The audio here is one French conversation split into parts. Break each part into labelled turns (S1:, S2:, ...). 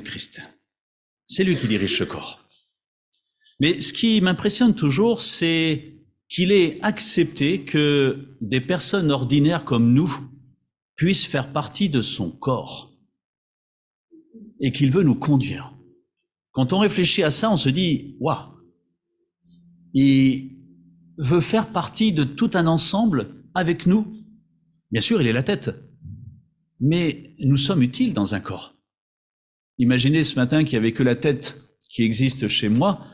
S1: Christ. C'est lui qui dirige ce corps. Mais ce qui m'impressionne toujours, c'est qu'il ait accepté que des personnes ordinaires comme nous puissent faire partie de son corps et qu'il veut nous conduire. Quand on réfléchit à ça, on se dit, waouh, il veut faire partie de tout un ensemble avec nous. Bien sûr, il est la tête, mais nous sommes utiles dans un corps. Imaginez ce matin qu'il n'y avait que la tête qui existe chez moi,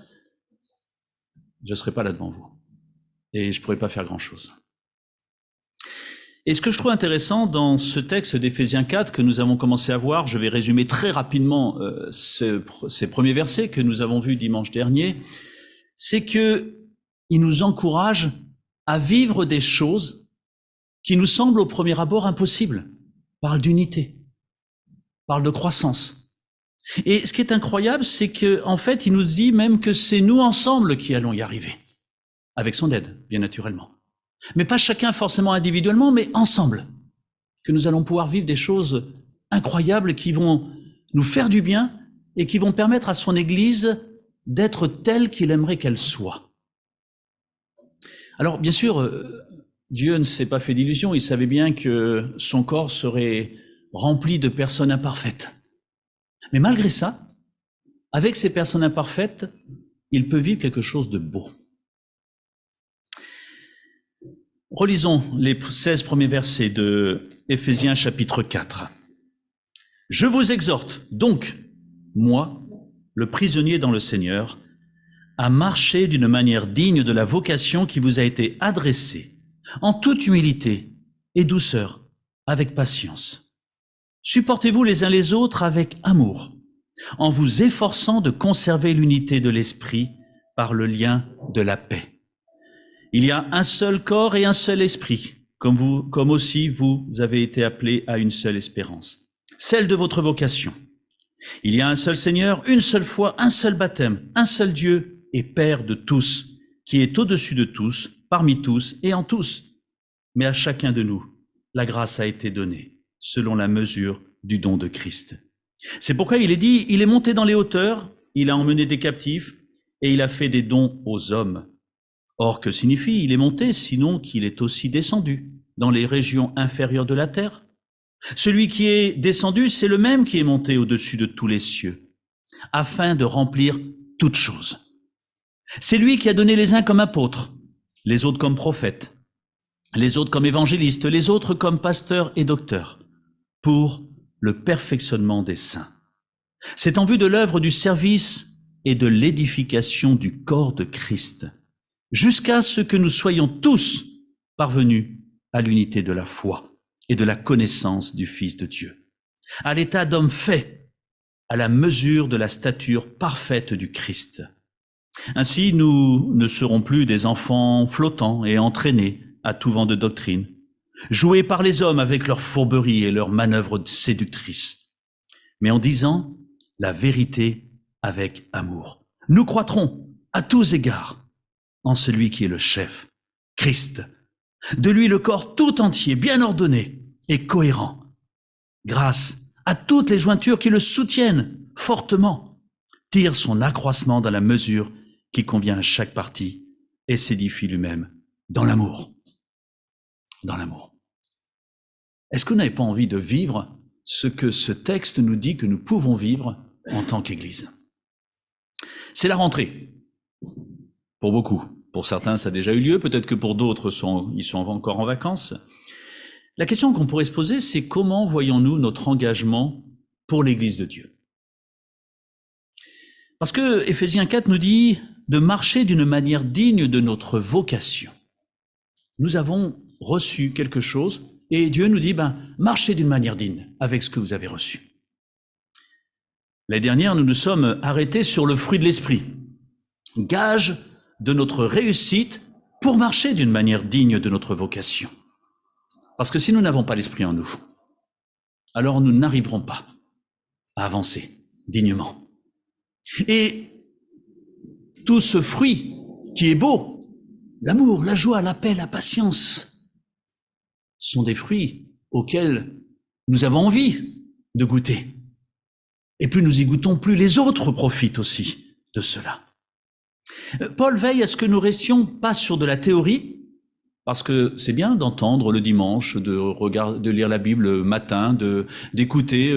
S1: je ne serais pas là devant vous. Et je ne pourrais pas faire grand-chose. Et ce que je trouve intéressant dans ce texte d'Éphésiens 4 que nous avons commencé à voir, je vais résumer très rapidement ces premiers versets que nous avons vus dimanche dernier, c'est qu'il nous encourage à vivre des choses qui nous semblent au premier abord impossibles. Il parle d'unité, il parle de croissance. Et ce qui est incroyable, c'est qu'en fait, il nous dit même que c'est nous ensemble qui allons y arriver. Avec son aide, bien naturellement. Mais pas chacun forcément individuellement, mais ensemble. Que nous allons pouvoir vivre des choses incroyables qui vont nous faire du bien et qui vont permettre à son Église d'être telle qu'il aimerait qu'elle soit. Alors, bien sûr, Dieu ne s'est pas fait d'illusions. Il savait bien que son corps serait rempli de personnes imparfaites. Mais malgré ça, avec ces personnes imparfaites, il peut vivre quelque chose de beau. Relisons les 16 premiers versets de Éphésiens chapitre 4. « Je vous exhorte donc, moi, le prisonnier dans le Seigneur, à marcher d'une manière digne de la vocation qui vous a été adressée, en toute humilité et douceur, avec patience. Supportez-vous les uns les autres avec amour, en vous efforçant de conserver l'unité de l'esprit par le lien de la paix. Il y a un seul corps et un seul esprit, comme aussi vous avez été appelés à une seule espérance, celle de votre vocation. Il y a un seul Seigneur, une seule foi, un seul baptême, un seul Dieu et Père de tous, qui est au-dessus de tous, parmi tous et en tous. Mais à chacun de nous, la grâce a été donnée, selon la mesure du don de Christ. C'est pourquoi il est dit, il est monté dans les hauteurs, il a emmené des captifs et il a fait des dons aux hommes. Or, que signifie il est monté, sinon qu'il est aussi descendu dans les régions inférieures de la terre? Celui qui est descendu, c'est le même qui est monté au-dessus de tous les cieux, afin de remplir toutes choses. C'est lui qui a donné les uns comme apôtres, les autres comme prophètes, les autres comme évangélistes, les autres comme pasteurs et docteurs, pour le perfectionnement des saints. C'est en vue de l'œuvre du service et de l'édification du corps de Christ, jusqu'à ce que nous soyons tous parvenus à l'unité de la foi et de la connaissance du Fils de Dieu, à l'état d'homme fait, à la mesure de la stature parfaite du Christ. Ainsi, nous ne serons plus des enfants flottants et entraînés à tout vent de doctrine, joués par les hommes avec leurs fourberies et leurs manœuvres séductrices, mais en disant la vérité avec amour. Nous croîtrons à tous égards en celui qui est le chef, Christ. De lui le corps tout entier, bien ordonné et cohérent, grâce à toutes les jointures qui le soutiennent fortement, tire son accroissement dans la mesure qui convient à chaque partie et s'édifie lui-même dans l'amour. Dans l'amour. Est-ce que vous n'avez pas envie de vivre ce que ce texte nous dit que nous pouvons vivre en tant qu'Église? C'est la rentrée, pour beaucoup. Pour certains, ça a déjà eu lieu, peut-être que pour d'autres, ils sont encore en vacances. La question qu'on pourrait se poser, c'est comment voyons-nous notre engagement pour l'Église de Dieu? Parce que Éphésiens 4 nous dit de marcher d'une manière digne de notre vocation. Nous avons reçu quelque chose et Dieu nous dit, marchez d'une manière digne avec ce que vous avez reçu. L'année dernière, nous nous sommes arrêtés sur le fruit de l'esprit, gage de notre réussite pour marcher d'une manière digne de notre vocation. Parce que si nous n'avons pas l'esprit en nous, alors nous n'arriverons pas à avancer dignement. Et tout ce fruit qui est beau, l'amour, la joie, la paix, la patience, sont des fruits auxquels nous avons envie de goûter. Et plus nous y goûtons, plus les autres profitent aussi de cela. Paul veille à ce que nous restions pas sur de la théorie, parce que c'est bien d'entendre le dimanche, de lire la Bible le matin, d'écouter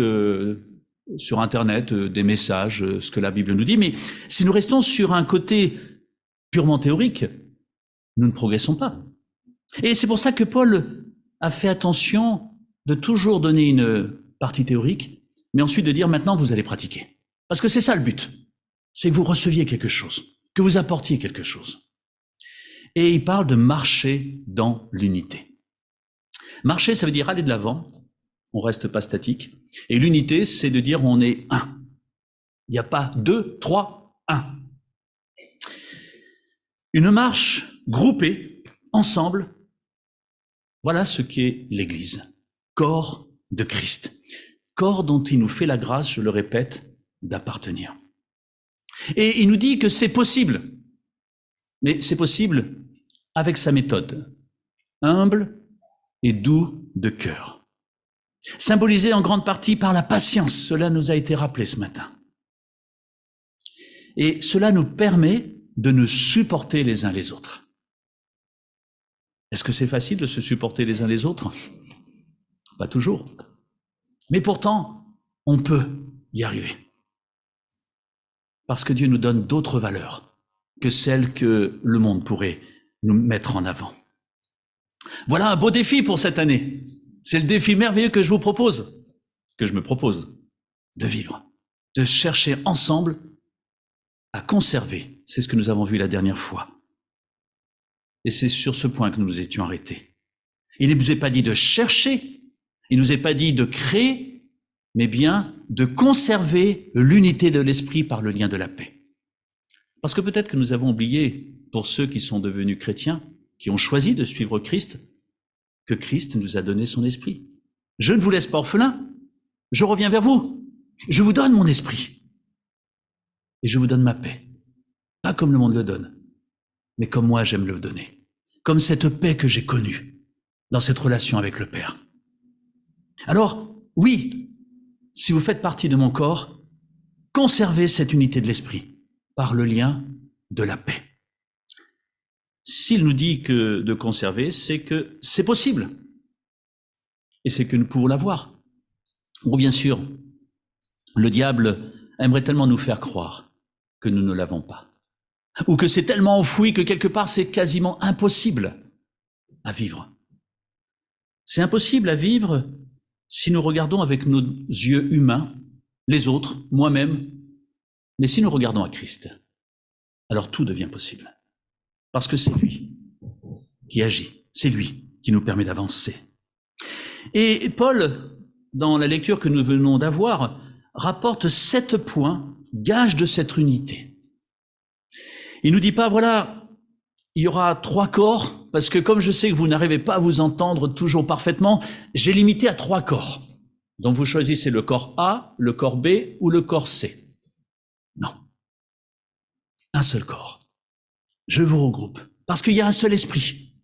S1: sur Internet des messages, ce que la Bible nous dit, mais si nous restons sur un côté purement théorique, nous ne progressons pas. Et c'est pour ça que Paul a fait attention de toujours donner une partie théorique, mais ensuite de dire maintenant vous allez pratiquer. Parce que c'est ça le but, c'est que vous receviez quelque chose, que vous apportiez quelque chose. Et il parle de marcher dans l'unité. Marcher, ça veut dire aller de l'avant, on reste pas statique. Et l'unité, c'est de dire on est un. Il n'y a pas deux, trois, un. Une marche groupée, ensemble, voilà ce qu'est l'Église. Corps de Christ. Corps dont il nous fait la grâce, je le répète, d'appartenir. Et il nous dit que c'est possible. Mais c'est possible avec sa méthode. Humble et doux de cœur. Symbolisé en grande partie par la patience. Cela nous a été rappelé ce matin. Et cela nous permet de nous supporter les uns les autres. Est-ce que c'est facile de se supporter les uns les autres? Pas toujours. Mais pourtant, on peut y arriver. Parce que Dieu nous donne d'autres valeurs que celles que le monde pourrait nous mettre en avant. Voilà un beau défi pour cette année. C'est le défi merveilleux que je vous propose, que je me propose de vivre, de chercher ensemble à conserver. C'est ce que nous avons vu la dernière fois. Et c'est sur ce point que nous nous étions arrêtés. Il ne nous est pas dit de chercher, il ne nous est pas dit de créer, mais bien de conserver l'unité de l'esprit par le lien de la paix. Parce que peut-être que nous avons oublié, pour ceux qui sont devenus chrétiens, qui ont choisi de suivre Christ, que Christ nous a donné son esprit. Je ne vous laisse pas orphelin, je reviens vers vous, je vous donne mon esprit. Et je vous donne ma paix. Pas comme le monde le donne, mais comme moi j'aime le donner. Comme cette paix que j'ai connue dans cette relation avec le Père. Alors, oui, si vous faites partie de mon corps, conservez cette unité de l'esprit par le lien de la paix. S'il nous dit que de conserver, c'est que c'est possible. Et c'est que nous pouvons l'avoir. Ou bien sûr, le diable aimerait tellement nous faire croire que nous ne l'avons pas. Ou que c'est tellement enfoui que quelque part c'est quasiment impossible à vivre. C'est impossible à vivre si nous regardons avec nos yeux humains, les autres, moi-même, mais si nous regardons à Christ, alors tout devient possible. Parce que c'est lui qui agit, c'est lui qui nous permet d'avancer. Et Paul, dans la lecture que nous venons d'avoir, rapporte 7 points, gages de cette unité. Il nous dit pas, voilà, il y aura 3 corps, parce que comme je sais que vous n'arrivez pas à vous entendre toujours parfaitement, j'ai limité à 3 corps. Donc vous choisissez le corps A, le corps B ou le corps C. Non. Un seul corps. Je vous regroupe, parce qu'il y a un seul esprit.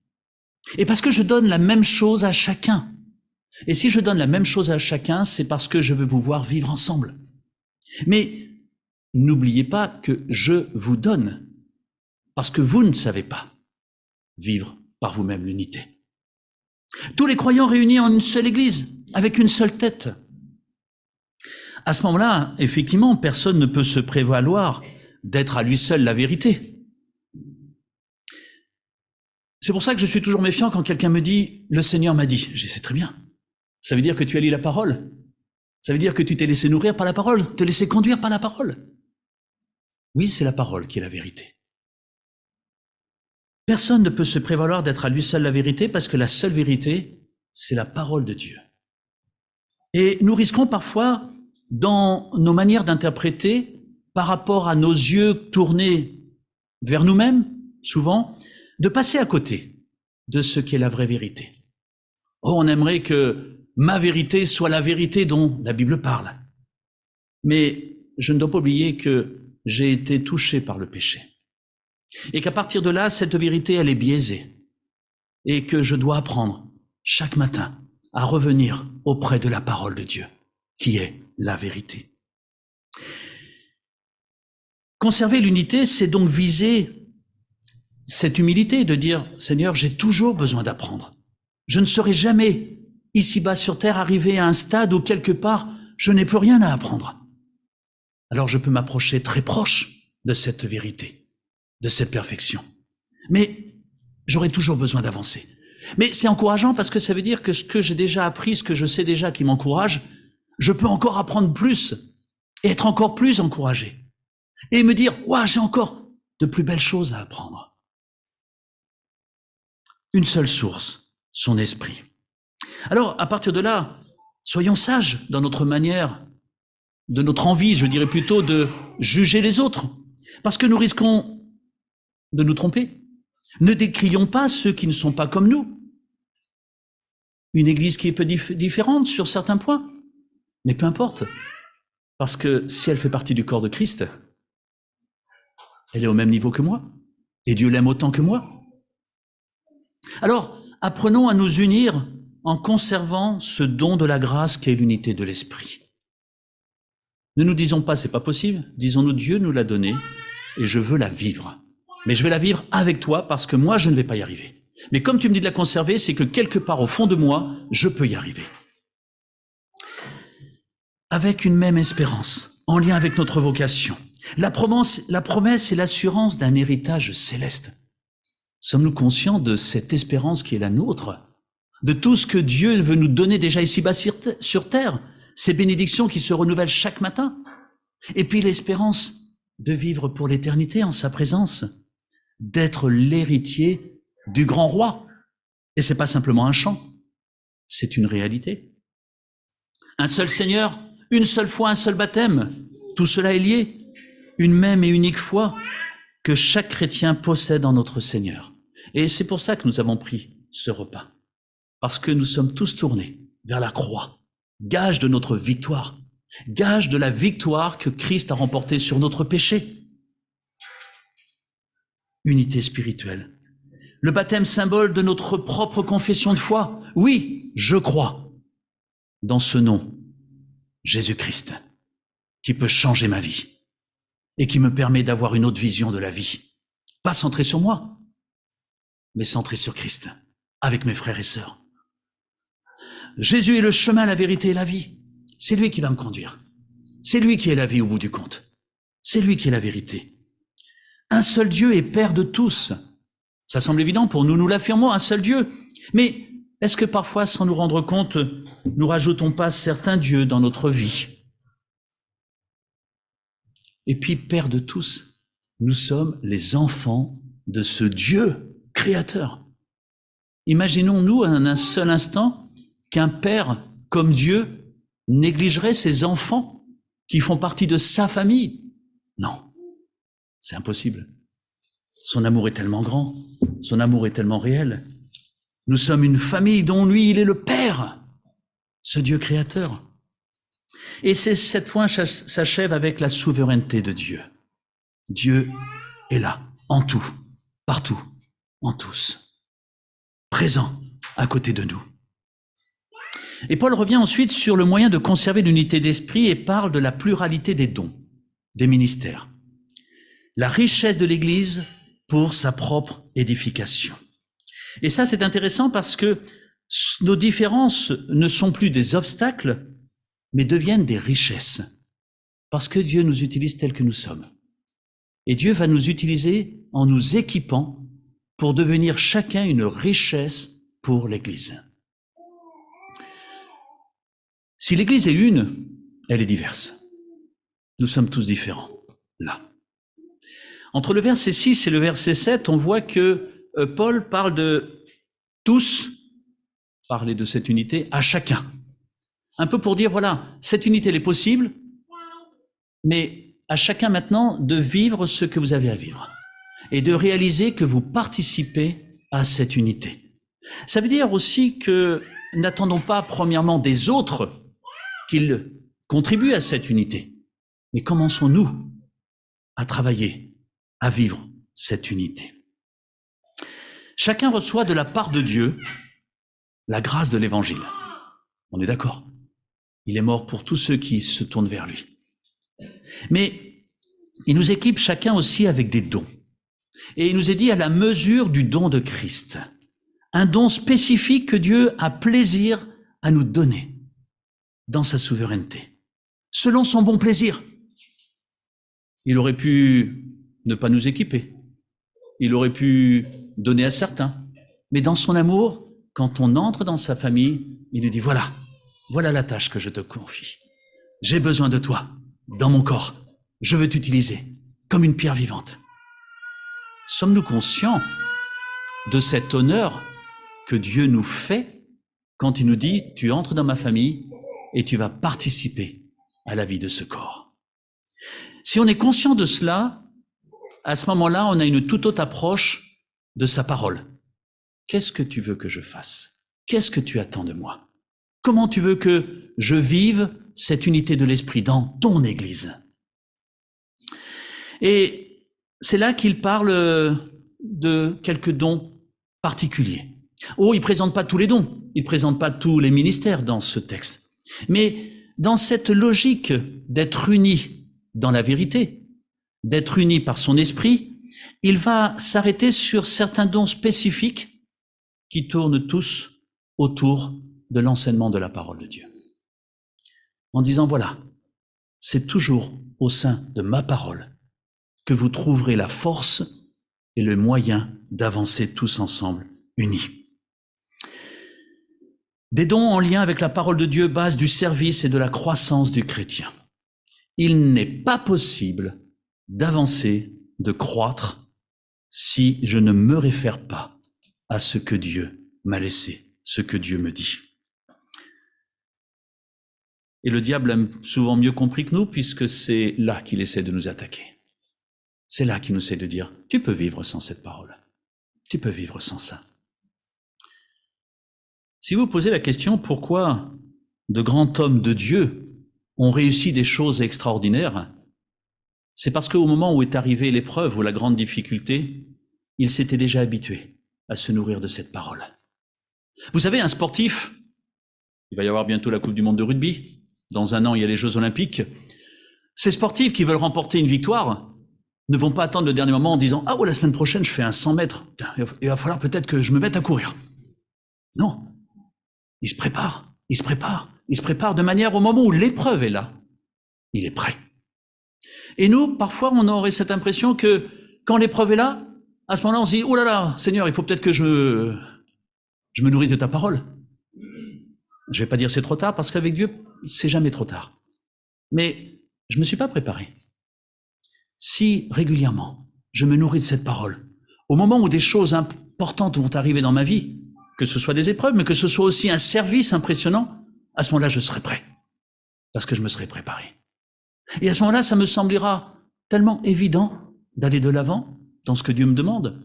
S1: Et parce que je donne la même chose à chacun. Et si je donne la même chose à chacun, c'est parce que je veux vous voir vivre ensemble. Mais n'oubliez pas que je vous donne, parce que vous ne savez pas vivre par vous-même l'unité. Tous les croyants réunis en une seule église, avec une seule tête. À ce moment-là, effectivement, personne ne peut se prévaloir d'être à lui seul la vérité. C'est pour ça que je suis toujours méfiant quand quelqu'un me dit « Le Seigneur m'a dit ». Je dis « C'est très bien. Ça veut dire que tu as lu la parole. Ça veut dire que tu t'es laissé nourrir par la parole, te laisser conduire par la parole. » Oui, c'est la parole qui est la vérité. Personne ne peut se prévaloir d'être à lui seul la vérité parce que la seule vérité, c'est la parole de Dieu. Et nous risquons parfois, dans nos manières d'interpréter, par rapport à nos yeux tournés vers nous-mêmes, souvent, de passer à côté de ce qui est la vraie vérité. Oh, on aimerait que ma vérité soit la vérité dont la Bible parle. Mais je ne dois pas oublier que j'ai été touché par le péché. Et qu'à partir de là, cette vérité, elle est biaisée. Et que je dois apprendre chaque matin à revenir auprès de la parole de Dieu, qui est la vérité. Conserver l'unité, c'est donc viser cette humilité de dire, Seigneur, j'ai toujours besoin d'apprendre. Je ne serai jamais, ici-bas sur terre, arrivé à un stade où quelque part, je n'ai plus rien à apprendre. Alors je peux m'approcher très proche de cette vérité, de cette perfection. Mais j'aurai toujours besoin d'avancer. Mais c'est encourageant parce que ça veut dire que ce que j'ai déjà appris, ce que je sais déjà qui m'encourage, je peux encore apprendre plus et être encore plus encouragé. Et me dire, ouah, j'ai encore de plus belles choses à apprendre. Une seule source, son esprit. Alors, à partir de là, soyons sages dans notre manière, de notre envie, je dirais plutôt, de juger les autres. Parce que nous risquons de nous tromper. Ne décrions pas ceux qui ne sont pas comme nous. Une église qui est peu différente sur certains points. Mais peu importe. Parce que si elle fait partie du corps de Christ, elle est au même niveau que moi. Et Dieu l'aime autant que moi. Alors, apprenons à nous unir en conservant ce don de la grâce qui est l'unité de l'esprit. Ne nous disons pas c'est pas possible, disons-nous Dieu nous l'a donné et je veux la vivre. Mais je vais la vivre avec toi parce que moi je ne vais pas y arriver. Mais comme tu me dis de la conserver, c'est que quelque part au fond de moi, je peux y arriver. Avec une même espérance, en lien avec notre vocation. La promesse et l'assurance d'un héritage céleste. Sommes-nous conscients de cette espérance qui est la nôtre? De tout ce que Dieu veut nous donner déjà ici-bas sur terre? Ces bénédictions qui se renouvellent chaque matin? Et puis l'espérance de vivre pour l'éternité en sa présence, d'être l'héritier du grand roi. Et c'est pas simplement un chant, c'est une réalité. Un seul Seigneur, une seule foi, un seul baptême, tout cela est lié. Une même et unique foi que chaque chrétien possède en notre Seigneur. Et c'est pour ça que nous avons pris ce repas. Parce que nous sommes tous tournés vers la croix, gage de notre victoire, gage de la victoire que Christ a remportée sur notre péché. Unité spirituelle. Le baptême symbole de notre propre confession de foi. Oui, je crois dans ce nom, Jésus-Christ, qui peut changer ma vie et qui me permet d'avoir une autre vision de la vie. Pas centrée sur moi, mais centrée sur Christ, avec mes frères et sœurs. Jésus est le chemin, la vérité et la vie. C'est lui qui va me conduire. C'est lui qui est la vie au bout du compte. C'est lui qui est la vérité. Un seul Dieu est Père de tous. Ça semble évident pour nous, nous l'affirmons, un seul Dieu. Mais est-ce que parfois, sans nous rendre compte, nous rajoutons pas certains dieux dans notre vie? Et puis, Père de tous, nous sommes les enfants de ce Dieu créateur. Imaginons-nous un seul instant qu'un père comme Dieu négligerait ses enfants qui font partie de sa famille. Non, c'est impossible. Son amour est tellement grand, son amour est tellement réel. Nous sommes une famille dont lui, il est le Père, ce Dieu créateur. Et cette point s'achève avec la souveraineté de Dieu. Dieu est là, en tout, partout, en tous, présent à côté de nous. Et Paul revient ensuite sur le moyen de conserver l'unité d'esprit et parle de la pluralité des dons, des ministères. La richesse de l'Église pour sa propre édification. Et ça, c'est intéressant parce que nos différences ne sont plus des obstacles, mais deviennent des richesses. Parce que Dieu nous utilise tels que nous sommes. Et Dieu va nous utiliser en nous équipant pour devenir chacun une richesse pour l'Église. Si l'Église est une, elle est diverse. Nous sommes tous différents, là. Entre le verset 6 et le verset 7, on voit que Paul parle de tous, parler de cette unité, à chacun. Un peu pour dire, voilà, cette unité, elle est possible, mais à chacun maintenant de vivre ce que vous avez à vivre et de réaliser que vous participez à cette unité. Ça veut dire aussi que n'attendons pas premièrement des autres qu'ils contribuent à cette unité, mais commençons-nous à travailler, à vivre cette unité. Chacun reçoit de la part de Dieu la grâce de l'Évangile. On est d'accord? Il est mort pour tous ceux qui se tournent vers lui. Mais il nous équipe chacun aussi avec des dons. Et il nous est dit à la mesure du don de Christ. Un don spécifique que Dieu a plaisir à nous donner dans sa souveraineté, selon son bon plaisir. Il aurait pu ne pas nous équiper. Il aurait pu donner à certains. Mais dans son amour, quand on entre dans sa famille, il nous dit, voilà la tâche que je te confie. J'ai besoin de toi, dans mon corps. Je veux t'utiliser comme une pierre vivante. Sommes-nous conscients de cet honneur que Dieu nous fait quand il nous dit, tu entres dans ma famille et tu vas participer à la vie de ce corps? Si on est conscient de cela, à ce moment-là, on a une toute autre approche de sa parole. Qu'est-ce que tu veux que je fasse? Qu'est-ce que tu attends de moi? Comment tu veux que je vive cette unité de l'esprit dans ton Église? Et c'est là qu'il parle de quelques dons particuliers. Oh, il ne présente pas tous les dons, il ne présente pas tous les ministères dans ce texte. Mais dans cette logique d'être unis dans la vérité, d'être unis par son esprit, il va s'arrêter sur certains dons spécifiques qui tournent tous autour de l'enseignement de la parole de Dieu. En disant, voilà, c'est toujours au sein de ma parole que vous trouverez la force et le moyen d'avancer tous ensemble, unis. Des dons en lien avec la parole de Dieu, base du service et de la croissance du chrétien. Il n'est pas possible d'avancer, de croître, si je ne me réfère pas à ce que Dieu m'a laissé, ce que Dieu me dit. Et le diable a souvent mieux compris que nous, puisque c'est là qu'il essaie de nous attaquer. C'est là qu'il nous essaie de dire, tu peux vivre sans cette parole. Tu peux vivre sans ça. Si vous posez la question, pourquoi de grands hommes de Dieu ont réussi des choses extraordinaires, c'est parce qu'au moment où est arrivée l'épreuve ou la grande difficulté, ils s'étaient déjà habitués à se nourrir de cette parole. Vous savez, un sportif, il va y avoir bientôt la Coupe du Monde de rugby, dans un an il y a les Jeux Olympiques, ces sportifs qui veulent remporter une victoire ne vont pas attendre le dernier moment en disant « Ah ouais, la semaine prochaine, je fais un 100 mètres, il va falloir peut-être que je me mette à courir. » Non, il se prépare de manière au moment où l'épreuve est là, il est prêt. Et nous, parfois, on aurait cette impression que quand l'épreuve est là, à ce moment-là, on se dit « Oh là là, Seigneur, il faut peut-être que je me nourrisse de ta parole. » Je vais pas dire c'est trop tard, parce qu'avec Dieu, c'est jamais trop tard. Mais je me suis pas préparé. Si régulièrement, je me nourris de cette parole, au moment où des choses importantes vont arriver dans ma vie, que ce soit des épreuves, mais que ce soit aussi un service impressionnant, à ce moment-là, je serai prêt, parce que je me serai préparé. Et à ce moment-là, ça me semblera tellement évident d'aller de l'avant dans ce que Dieu me demande.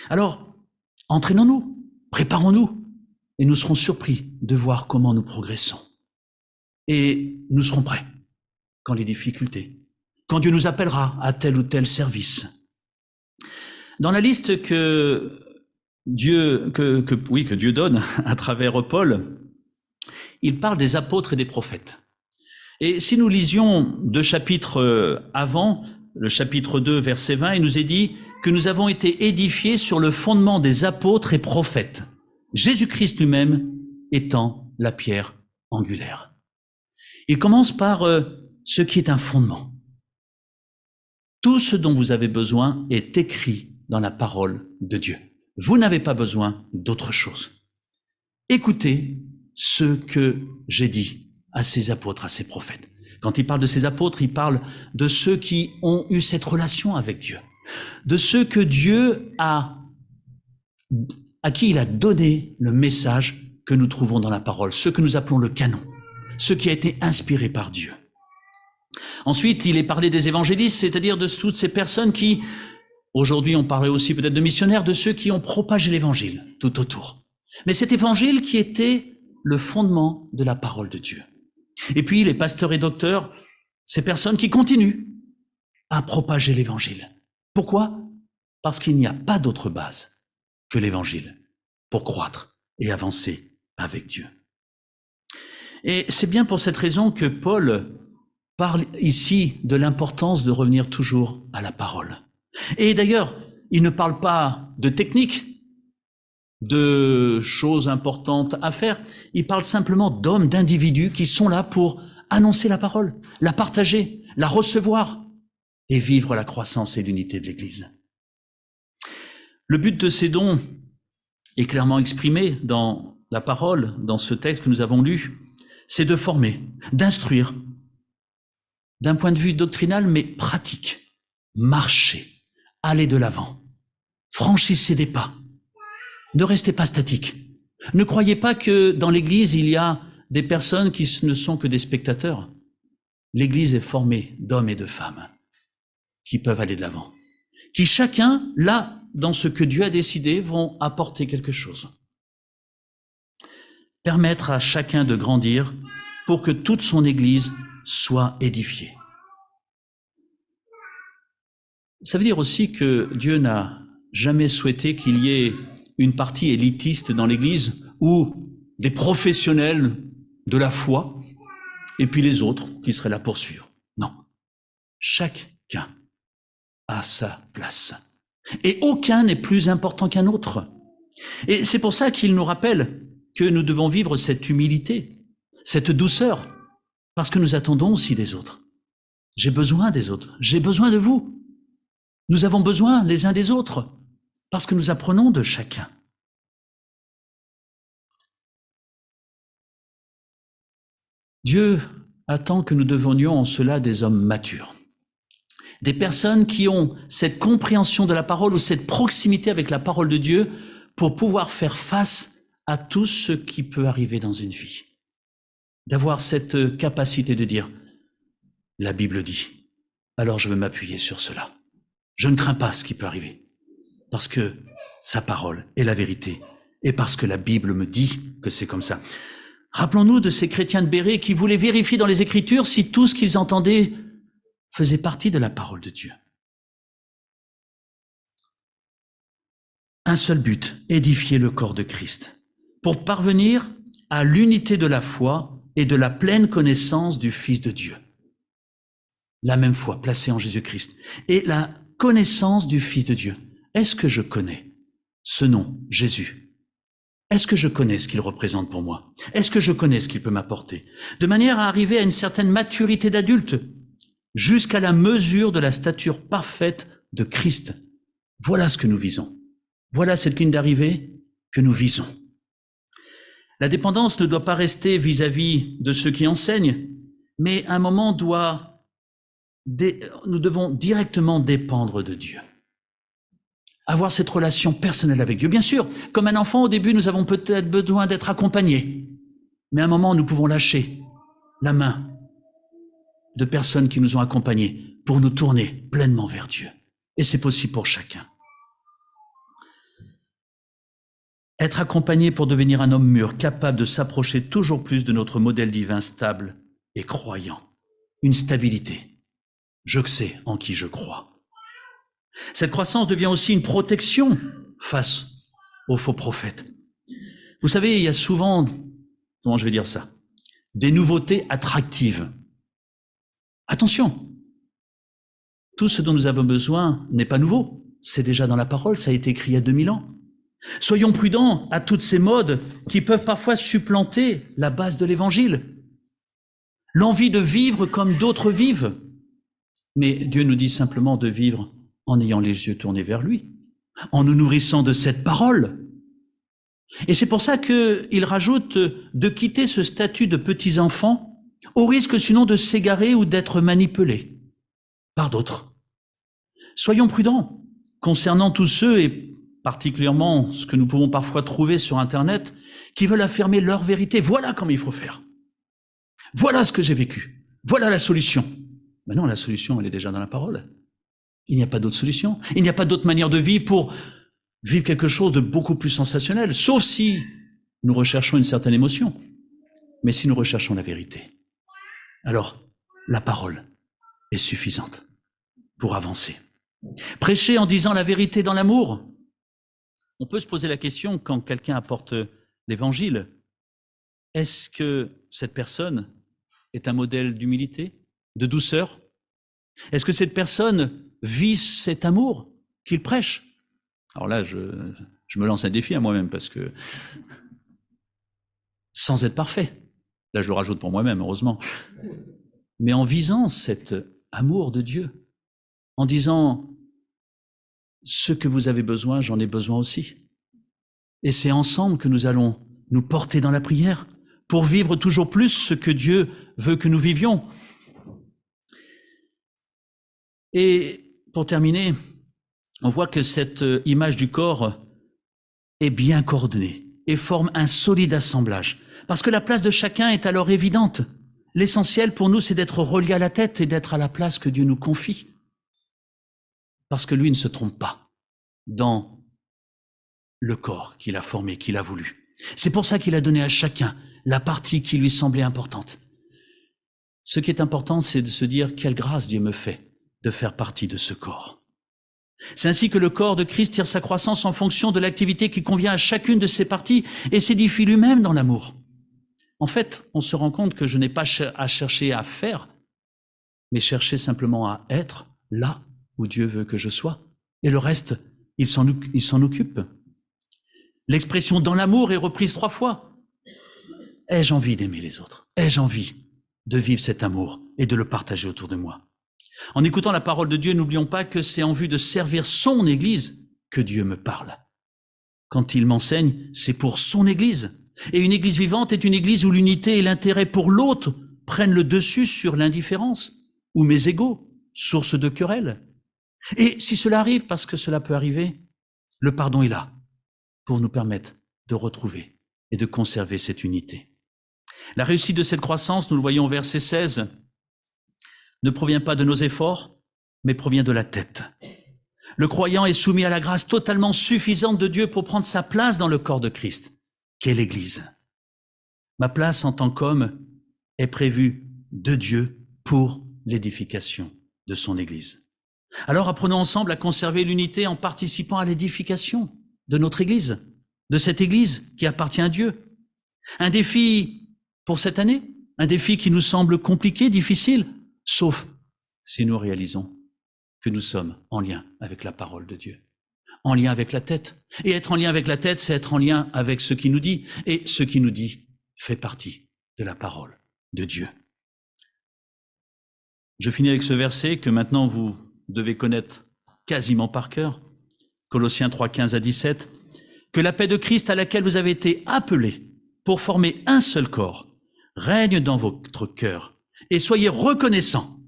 S1: Alors, entraînons-nous, préparons-nous, et nous serons surpris de voir comment nous progressons. Et nous serons prêts quand les difficultés, quand Dieu nous appellera à tel ou tel service. Dans la liste que Dieu donne à travers Paul, il parle des apôtres et des prophètes. Et si nous lisions 2 chapitres avant, le chapitre 2, verset 20, il nous est dit que nous avons été édifiés sur le fondement des apôtres et prophètes, Jésus-Christ lui-même étant la pierre angulaire. Il commence par ce qui est un fondement. Tout ce dont vous avez besoin est écrit dans la parole de Dieu. Vous n'avez pas besoin d'autre chose. Écoutez ce que j'ai dit à ces apôtres, à ces prophètes. Quand il parle de ces apôtres, il parle de ceux qui ont eu cette relation avec Dieu, de ceux que Dieu à qui il a donné le message que nous trouvons dans la parole, ce que nous appelons le canon, ce qui a été inspiré par Dieu. Ensuite, il est parlé des évangélistes, c'est-à-dire de toutes ces personnes qui, aujourd'hui on parlait aussi peut-être de missionnaires, de ceux qui ont propagé l'évangile tout autour. Mais cet évangile qui était le fondement de la parole de Dieu. Et puis les pasteurs et docteurs, ces personnes qui continuent à propager l'évangile. Pourquoi? Parce qu'il n'y a pas d'autre base que l'évangile pour croître et avancer avec Dieu. Et c'est bien pour cette raison que Paul parle ici de l'importance de revenir toujours à la parole. Et d'ailleurs, il ne parle pas de technique, de choses importantes à faire. Il parle simplement d'hommes, d'individus qui sont là pour annoncer la parole, la partager, la recevoir et vivre la croissance et l'unité de l'Église. Le but de ces dons est clairement exprimé dans la parole, dans ce texte que nous avons lu, c'est de former, d'instruire, d'un point de vue doctrinal, mais pratique. Marchez, allez de l'avant, franchissez des pas, ne restez pas statique. Ne croyez pas que dans l'Église, il y a des personnes qui ne sont que des spectateurs. L'Église est formée d'hommes et de femmes qui peuvent aller de l'avant, qui chacun, là, dans ce que Dieu a décidé, vont apporter quelque chose. Permettre à chacun de grandir pour que toute son Église soit édifiée. Ça veut dire aussi que Dieu n'a jamais souhaité qu'il y ait une partie élitiste dans l'Église ou des professionnels de la foi et puis les autres qui seraient là pour suivre. Non. Chacun a sa place. Et aucun n'est plus important qu'un autre. Et c'est pour ça qu'il nous rappelle que nous devons vivre cette humilité, cette douceur, parce que nous attendons aussi des autres. J'ai besoin des autres, j'ai besoin de vous. Nous avons besoin les uns des autres, parce que nous apprenons de chacun. Dieu attend que nous devenions en cela des hommes matures. Des personnes qui ont cette compréhension de la parole ou cette proximité avec la parole de Dieu pour pouvoir faire face à tout ce qui peut arriver dans une vie. D'avoir cette capacité de dire, la Bible dit, alors je veux m'appuyer sur cela. Je ne crains pas ce qui peut arriver, parce que sa parole est la vérité, et parce que la Bible me dit que c'est comme ça. Rappelons-nous de ces chrétiens de Béret qui voulaient vérifier dans les Écritures si tout ce qu'ils entendaient faisait partie de la parole de Dieu. Un seul but, édifier le corps de Christ, pour parvenir à l'unité de la foi et de la pleine connaissance du Fils de Dieu. La même foi placée en Jésus-Christ et la connaissance du Fils de Dieu. Est-ce que je connais ce nom, Jésus? Est-ce que je connais ce qu'il représente pour moi? Est-ce que je connais ce qu'il peut m'apporter? De manière à arriver à une certaine maturité d'adulte, jusqu'à la mesure de la stature parfaite de Christ. Voilà ce que nous visons. Voilà cette ligne d'arrivée que nous visons. La dépendance ne doit pas rester vis-à-vis de ceux qui enseignent, mais à un moment nous devons directement dépendre de Dieu. Avoir cette relation personnelle avec Dieu. Bien sûr, comme un enfant, au début, nous avons peut-être besoin d'être accompagnés, mais à un moment, nous pouvons lâcher la main de personnes qui nous ont accompagnés pour nous tourner pleinement vers Dieu. Et c'est possible pour chacun. Être accompagné pour devenir un homme mûr, capable de s'approcher toujours plus de notre modèle divin stable et croyant. Une stabilité. Je sais en qui je crois. Cette croissance devient aussi une protection face aux faux prophètes. Vous savez, il y a souvent, comment je vais dire ça, des nouveautés attractives. Attention, tout ce dont nous avons besoin n'est pas nouveau. C'est déjà dans la parole, ça a été écrit il y a 2000 ans. Soyons prudents à toutes ces modes qui peuvent parfois supplanter la base de l'Évangile. L'envie de vivre comme d'autres vivent. Mais Dieu nous dit simplement de vivre en ayant les yeux tournés vers lui, en nous nourrissant de cette parole. Et c'est pour ça qu'il rajoute de quitter ce statut de petits enfants, au risque sinon de s'égarer ou d'être manipulés par d'autres. Soyons prudents concernant tous ceux, et particulièrement ce que nous pouvons parfois trouver sur Internet, qui veulent affirmer leur vérité. Voilà comment il faut faire. Voilà ce que j'ai vécu. Voilà la solution. Mais non, la solution, elle est déjà dans la parole. Il n'y a pas d'autre solution. Il n'y a pas d'autre manière de vivre pour vivre quelque chose de beaucoup plus sensationnel, sauf si nous recherchons une certaine émotion. Mais si nous recherchons la vérité, alors la parole est suffisante pour avancer. Prêcher en disant la vérité dans l'amour. On peut se poser la question quand quelqu'un apporte l'évangile, est-ce que cette personne est un modèle d'humilité? de douceur? Est-ce que cette personne vit cet amour qu'il prêche? Alors là, je me lance un défi à moi-même parce que sans être parfait, là je le rajoute pour moi-même, heureusement, mais en visant cet amour de Dieu, en disant ce que vous avez besoin, j'en ai besoin aussi. Et c'est ensemble que nous allons nous porter dans la prière pour vivre toujours plus ce que Dieu veut que nous vivions. Et pour terminer, on voit que cette image du corps est bien coordonnée et forme un solide assemblage. Parce que la place de chacun est alors évidente. L'essentiel pour nous, c'est d'être relié à la tête et d'être à la place que Dieu nous confie. Parce que lui ne se trompe pas dans le corps qu'il a formé, qu'il a voulu. C'est pour ça qu'il a donné à chacun la partie qui lui semblait importante. Ce qui est important, c'est de se dire quelle grâce Dieu me fait de faire partie de ce corps. C'est ainsi que le corps de Christ tire sa croissance en fonction de l'activité qui convient à chacune de ses parties et s'édifie lui-même dans l'amour. En fait, on se rend compte que je n'ai pas à chercher à faire, mais chercher simplement à être là où Dieu veut que je sois. Et le reste, il s'en occupe. L'expression « dans l'amour » est reprise 3 fois. Ai-je envie d'aimer les autres? Ai-je envie de vivre cet amour et de le partager autour de moi? En écoutant la parole de Dieu, n'oublions pas que c'est en vue de servir son Église que Dieu me parle. Quand il m'enseigne, c'est pour son Église. Et une Église vivante est une Église où l'unité et l'intérêt pour l'autre prennent le dessus sur l'indifférence, ou mes égos, source de querelle. Et si cela arrive, parce que cela peut arriver, le pardon est là pour nous permettre de retrouver et de conserver cette unité. La réussite de cette croissance, nous le voyons au verset 16, ne provient pas de nos efforts, mais provient de la tête. Le croyant est soumis à la grâce totalement suffisante de Dieu pour prendre sa place dans le corps de Christ, qu'est l'Église. Ma place en tant qu'homme est prévue de Dieu pour l'édification de son Église. Alors apprenons ensemble à conserver l'unité en participant à l'édification de notre Église, de cette Église qui appartient à Dieu. Un défi pour cette année, un défi qui nous semble compliqué, difficile, sauf si nous réalisons que nous sommes en lien avec la parole de Dieu, en lien avec la tête. Et être en lien avec la tête, c'est être en lien avec ce qui nous dit. Et ce qui nous dit fait partie de la parole de Dieu. Je finis avec ce verset que maintenant vous devez connaître quasiment par cœur. Colossiens 3, 15 à 17. Que la paix de Christ à laquelle vous avez été appelés pour former un seul corps règne dans votre cœur et soyez reconnaissants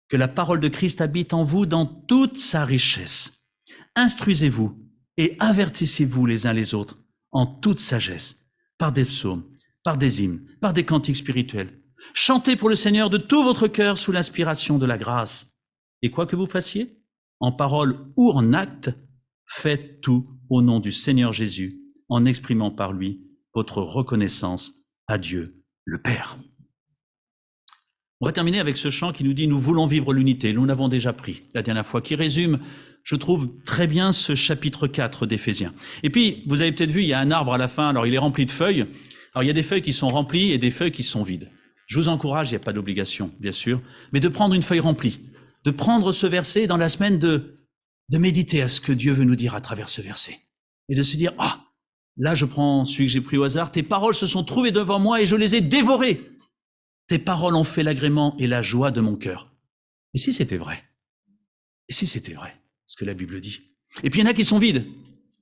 S1: que la parole de Christ habite en vous dans toute sa richesse. Instruisez-vous et avertissez-vous les uns les autres en toute sagesse, par des psaumes, par des hymnes, par des cantiques spirituels. Chantez pour le Seigneur de tout votre cœur sous l'inspiration de la grâce. Et quoi que vous fassiez, en parole ou en acte, faites tout au nom du Seigneur Jésus, en exprimant par lui votre reconnaissance à Dieu le Père. On va terminer avec ce chant qui nous dit « Nous voulons vivre l'unité ». Nous l'avons déjà pris la dernière fois, qui résume, je trouve, très bien ce chapitre 4 d'Éphésiens. Et puis, vous avez peut-être vu, il y a un arbre à la fin, alors il est rempli de feuilles. Alors il y a des feuilles qui sont remplies et des feuilles qui sont vides. Je vous encourage, il n'y a pas d'obligation, bien sûr, mais de prendre une feuille remplie, de prendre ce verset dans la semaine, de méditer à ce que Dieu veut nous dire à travers ce verset. Et de se dire « Ah, là je prends celui que j'ai pris au hasard, tes paroles se sont trouvées devant moi et je les ai dévorées. Tes paroles ont fait l'agrément et la joie de mon cœur. » Et si c'était vrai? Et si c'était vrai, ce que la Bible dit? Et puis il y en a qui sont vides.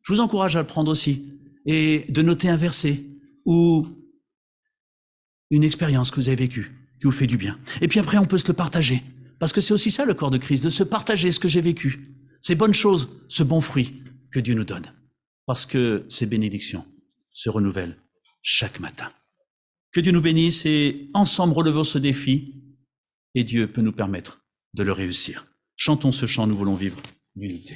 S1: Je vous encourage à le prendre aussi et de noter un verset ou une expérience que vous avez vécue, qui vous fait du bien. Et puis après, on peut se le partager. Parce que c'est aussi ça le corps de Christ, de se partager ce que j'ai vécu. Ces bonnes choses, ce bon fruit que Dieu nous donne. Parce que ces bénédictions se renouvellent chaque matin. Que Dieu nous bénisse et ensemble relevons ce défi et Dieu peut nous permettre de le réussir. Chantons ce chant, nous voulons vivre l'unité.